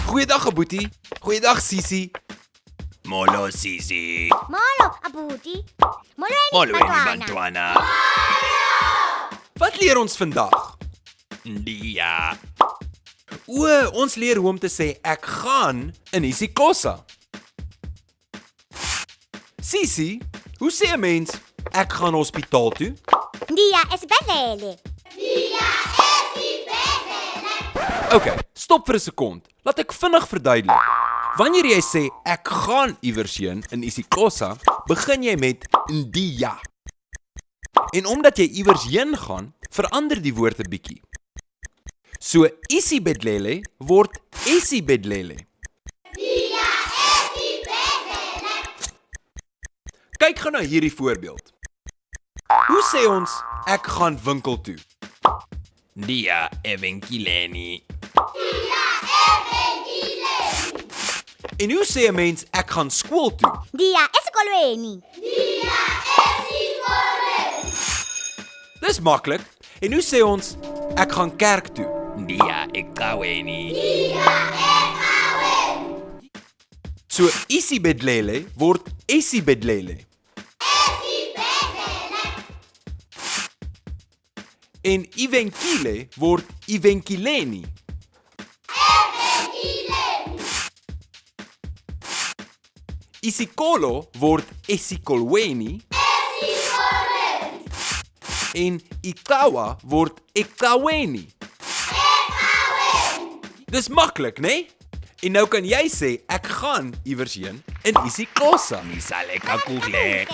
Goeiedag, Aboetie. Goeiedag, Sisi. Molo Sisi. Molo, Abuti. Molo Bantwana. Bantwana. Wat leer ons vandag? Dia. Ons leer hoe om te sê ek gaan in isiXhosa. Sisi, hoe sê 'n mens ek gaan hospitaal toe? Ndiya esibhedlele. Okay, stop vir 'n sekond. Laat ek vinnig verduidelik. Wanneer jy sê ek gaan iewers heen in isiXhosa, begin jy met ndiya. En omdat jy iewers heen gaan, verander die woord 'n bietjie. So isibedlele word esibedlele. Kyk gou na hierdie voorbeeld. Hoe sê ons ek gaan winkel toe? Dia evenkileni. En hoe sê 'n mens ek gaan skool toe? Ndiya esikolweni. Dis maklik. En hoe sê ons ek gaan kerk toe? Dia ekaweni. So isibedlele word esibedlele. En ivenkile word ivenkileni. Isikolo word esikolweni. En ikawa word ekaweni. Dis maklik, né? Nee? En nou kan jy sê ek gaan iewers heen in isiXhosa. Misale kakugle.